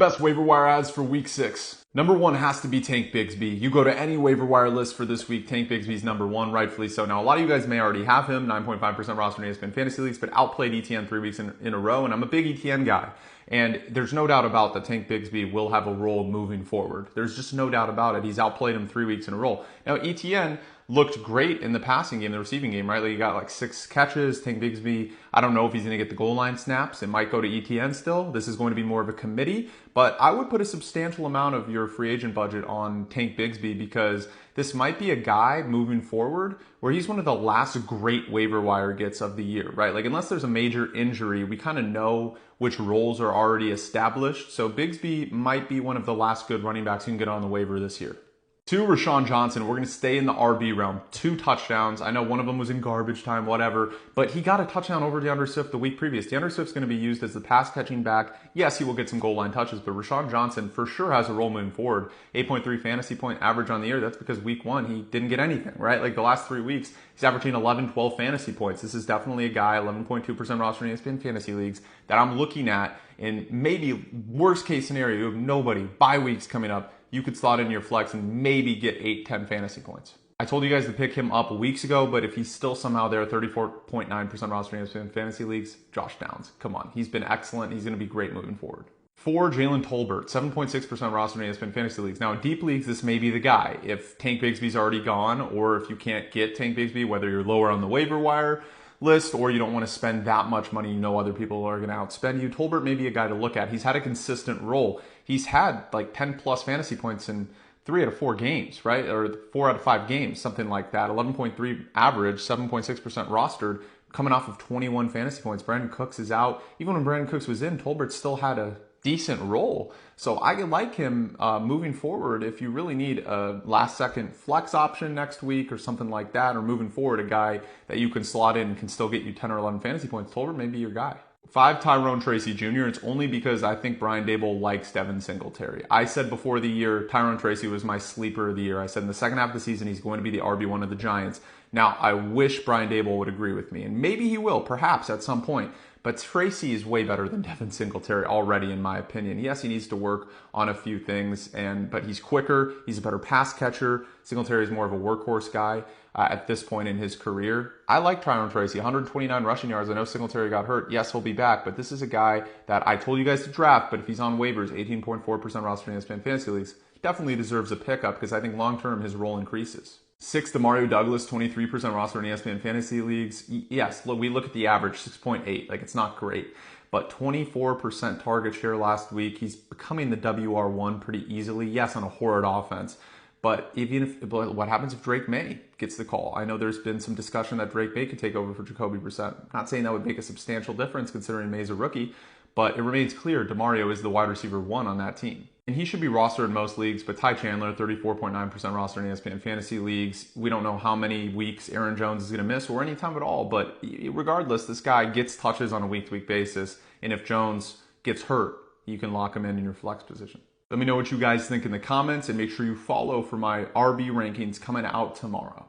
Best waiver wire ads for week 6. Number 1 has to be Tank Bigsby. You go to any waiver wire list for this week, Tank Bigsby's number 1, rightfully so. Now, a lot of you guys may already have him, 9.5% roster in ESPN Fantasy Leagues, but outplayed ETN 3 weeks in a row, and I'm a big ETN guy. And there's no doubt about that Tank Bigsby will have a role moving forward. There's just no doubt about it. He's outplayed him 3 weeks in a row. Now, ETN looked great in the passing game, the receiving game, right? Like, he got like 6 catches. Tank Bigsby, I don't know if he's going to get the goal line snaps. It might go to ETN still. This is going to be more of a committee, but I would put a substantial amount of your free agent budget on Tank Bigsby because this might be a guy moving forward where he's one of the last great waiver wire gets of the year, right? Like, unless there's a major injury, we kind of know which roles are already established. So Bigsby might be one of the last good running backs you can get on the waiver this year. 2, Rashawn Johnson. We're going to stay in the RB realm. 2 touchdowns. I know one of them was in garbage time, whatever, but he got a touchdown over DeAndre Swift the week previous. DeAndre Swift's going to be used as the pass catching back. Yes, he will get some goal line touches, but Rashawn Johnson for sure has a role moving forward. 8.3 fantasy point average on the year. That's because week 1, he didn't get anything, right? Like the last 3 weeks, he's averaging 11, 12 fantasy points. This is definitely a guy, 11.2% roster in ESPN Fantasy Leagues, that I'm looking at in maybe worst case scenario, you have nobody, bye weeks coming up. You could slot in your flex and maybe get 8, 10 fantasy points. I told you guys to pick him up weeks ago, but if he's still somehow there, 34.9% roster in fantasy leagues, Josh Downs. Come on. He's been excellent. He's going to be great moving forward. 4, Jalen Tolbert, 7.6% roster in ESPN Fantasy Leagues. Now, in deep leagues, this may be the guy. If Tank Bigsby's already gone, or if you can't get Tank Bigsby, whether you're lower on the waiver wire list or you don't want to spend that much money, you know other people are going to outspend you, Tolbert may be a guy to look at. He's had a consistent role. He's had like 10 plus fantasy points in 3 out of 4 games, right? Or 4 out of 5 games, something like that. 11.3 average, 7.6% rostered, coming off of 21 fantasy points. Brandon Cooks is out. Even when Brandon Cooks was in, Tolbert still had a decent role. So I like him moving forward. If you really need a last second flex option next week or something like that, or moving forward, a guy that you can slot in and can still get you 10 or 11 fantasy points, Tolbert may be your guy. 5, Tyrone Tracy Jr. It's only because I think Brian Daboll likes Devin Singletary. I said before the year, Tyrone Tracy was my sleeper of the year. I said in the second half of the season, he's going to be the RB1 of the Giants. Now, I wish Brian Daboll would agree with me, and maybe he will, perhaps at some point. But Tracy is way better than Devin Singletary already, in my opinion. Yes, he needs to work on a few things, but he's quicker. He's a better pass catcher. Singletary is more of a workhorse guy at this point in his career. I like Tyrone Tracy, 129 rushing yards. I know Singletary got hurt. Yes, he'll be back, but this is a guy that I told you guys to draft, but if he's on waivers, 18.4% roster in ESPN Fantasy Leagues, definitely deserves a pickup because I think long-term his role increases. 6, Demario Douglas, 23% roster in ESPN Fantasy Leagues. Yes, we look at the average, 6.8. Like, it's not great. But 24% target share last week. He's becoming the WR1 pretty easily. Yes, on a horrid offense. But what happens if Drake May gets the call? I know there's been some discussion that Drake May could take over for Jacoby Brissett. I'm not saying that would make a substantial difference considering May's a rookie, but it remains clear Demario is the wide receiver 1 on that team. And he should be rostered in most leagues, but Ty Chandler, 34.9% roster in ESPN Fantasy Leagues. We don't know how many weeks Aaron Jones is going to miss or any time at all, but regardless, this guy gets touches on a week-to-week basis, and if Jones gets hurt, you can lock him in your flex position. Let me know what you guys think in the comments, and make sure you follow for my RB rankings coming out tomorrow.